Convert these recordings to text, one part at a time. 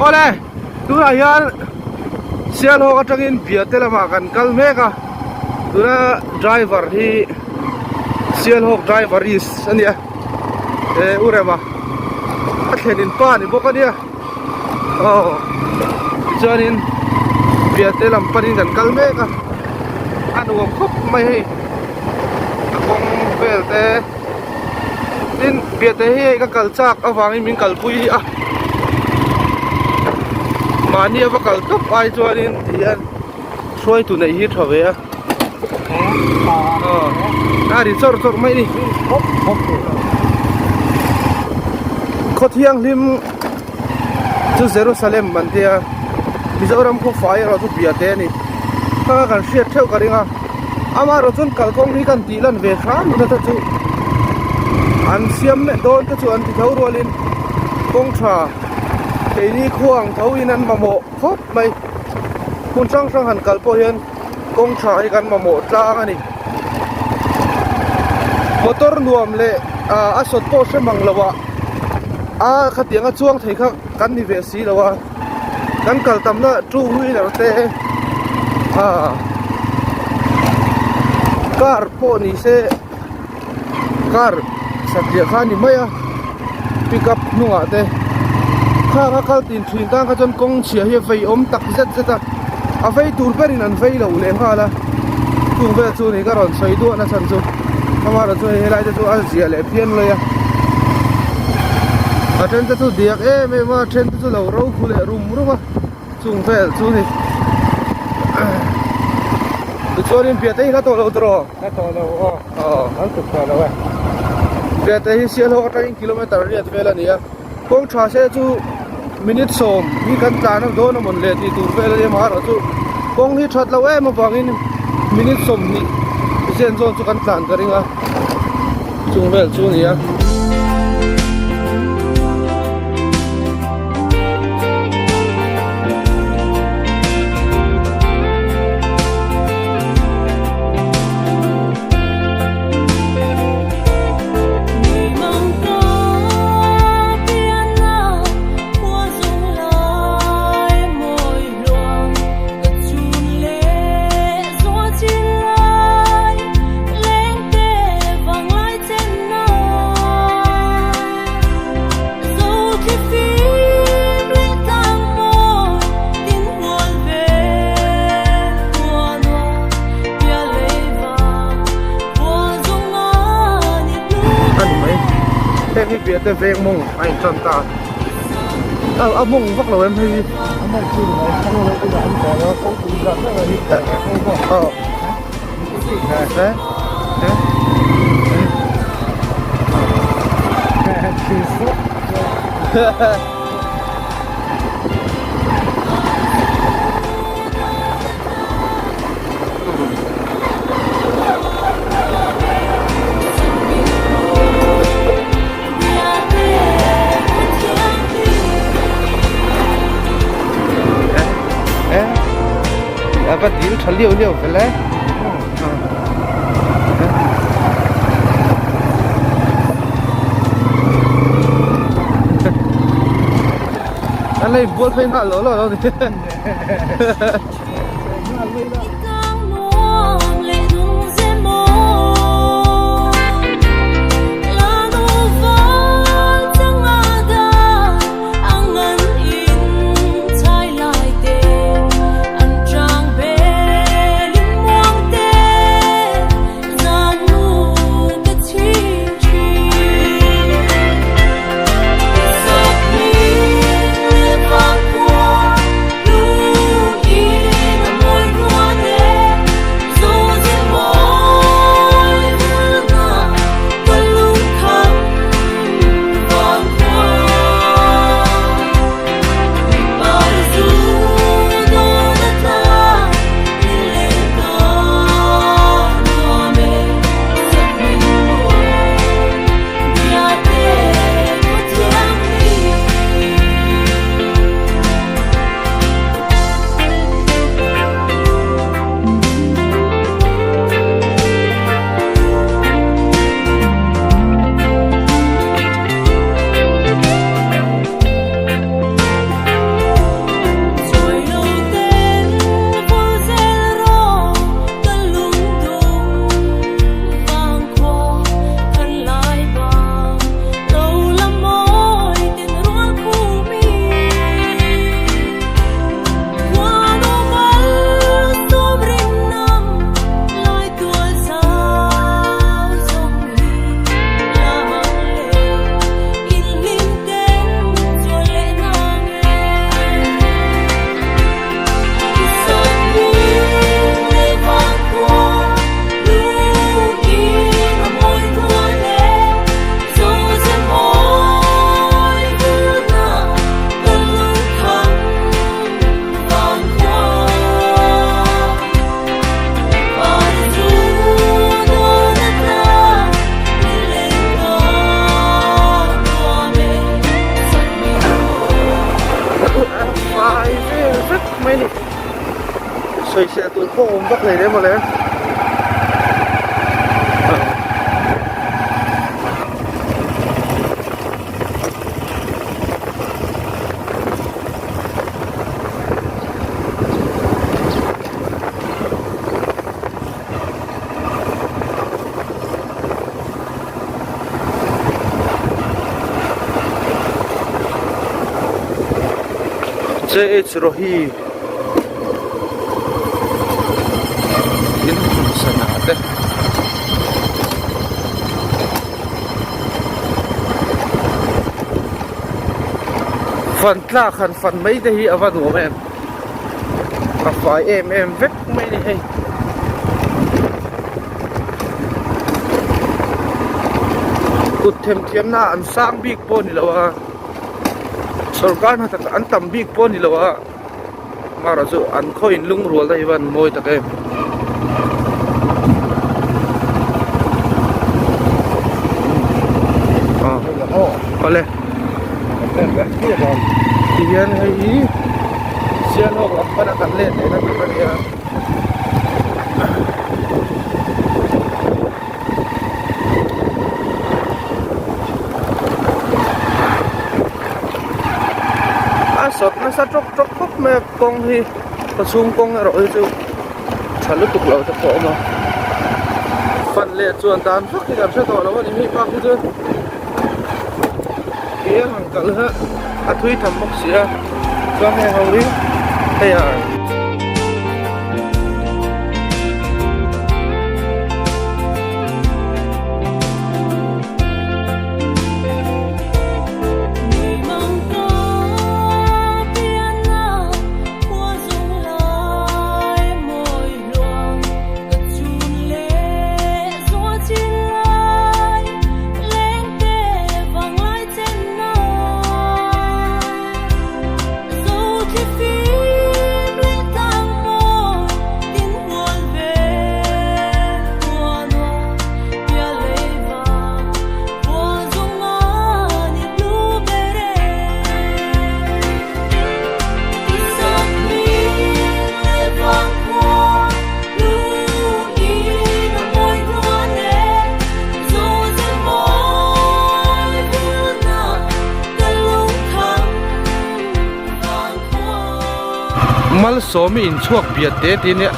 ole tu là hian sial ho ka tangin bia te lama kan kal meka tuna driver hi sial ho driver is ania urema athlenin pa ni bokania chuanin bia te lam panin kan kal meka anu khop mai hi akong vel te tin bia te hi ka kal chak awangi min kal pui a mani ava kal top ai chuanin hian soi tu nei hi thawe a ri chor chor mai ni khothiang lim chu Jerusalem mantia Mizoram ko fire ro tu bia te ni ka kan hriat theu ka ringa ama ro chun kalkong hi kan tilan ve kham na ta chu an siam me don ta chu an ti thau rolin kong tha cái đi khuang thấu in ăn mà mộ khóc mày kun sang sang hẳn kalpo hiền công trái gan mà mộ trang anh motor nuam le asot po se mang lawa khát tiếng chuang thấy khác cắn đi về xí lawa cắn kal tam na chu hui na te car po ni se car satya khani maya pick up nunga te khá khá tin thuyền tang ka chon kong chia hi vei om tak zet zeta a vei tur perin an vei lo le khala tu ve chu ni ka ron soi du na chan chu amara chu he lai chu a zia le phian lo ya a ten chu diak me ma ten chu lo ro khu le rum ruma chung ve chu ni tu chorin pia te la to lo tro la to lo an tu ka lo wa pia te hi sia lo 3 kilometer riat ve la nia kong tha se chu minute som hi kan tlan do na mon le ti tur pe le ma ro chu kong hi that lawe ma bangin minute som ni zen zon chu kan tlan ka ringa chung vel chu ni a bia te veng mong anh chọn ta mong vắt lâu em hay mong chưa được không lấy cái anh có nó không cũng rất là đi không có thế bắt dính thật liều phải lấy anh này buôn phải ngã lỗ rồi đâu po bak le de mole it's rohi in sanate fan tla khan fan mai de hi awan wo men ka fai em vek mai ni hei kut them thiam na an sang bik po ni lawa सरकार ना तक अन तंबी को निलवा मारा जो अन को इन लुंग रोल दा इवन मोय तक है ओले तियन है ये सियान हो अपन कर ले ना बढ़िया sọt nó sát tróc tróc khóc mẹ con thì có xuống con rồi chứ chả lúc tục lâu tập phổ mà phần liệt chuẩn tàn phức thì làm sao tỏ nó vẫn đi bác chứ kia hàng cả lứa à thui thầm bốc xía cho nghe hầu đi hay à mal somi in chuak biat te tin ya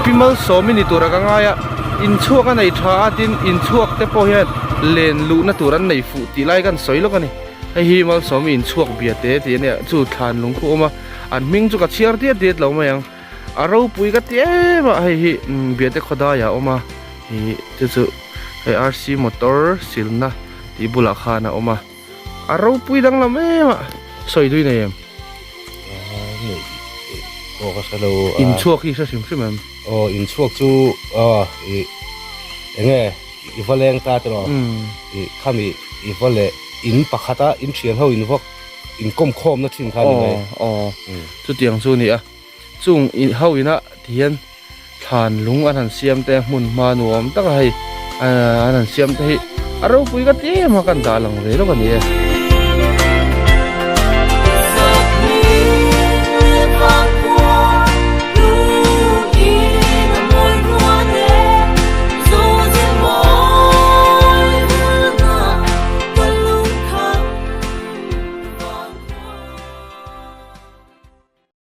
pimal somi ni tura ka nga ya in chuak anai tha tin in chuak te po hian len lu na turan nei fu ti lai kan soi lo ka ni ai hi mal somi in chuak biat te tin ya chu than lung khu ma an ming chu ka chiar te det lo ma yang aro pui ka te ma ai hi biat te khoda ya oma hi chu RC motor silna ti bula khana oma aro pui dang la me ma soi dui nei em in chuak hi sa sim sim em in chuak chu enge ivaleng ta tro khami ivale in pakhata in thian ho in vok in kom khom na thin khan ni chu tiang chu ni a chung in ho ina thian than lung an siam te mun ma nuam tak hai an siam te hi aro pui ka te ma kan da lang re lo ka ni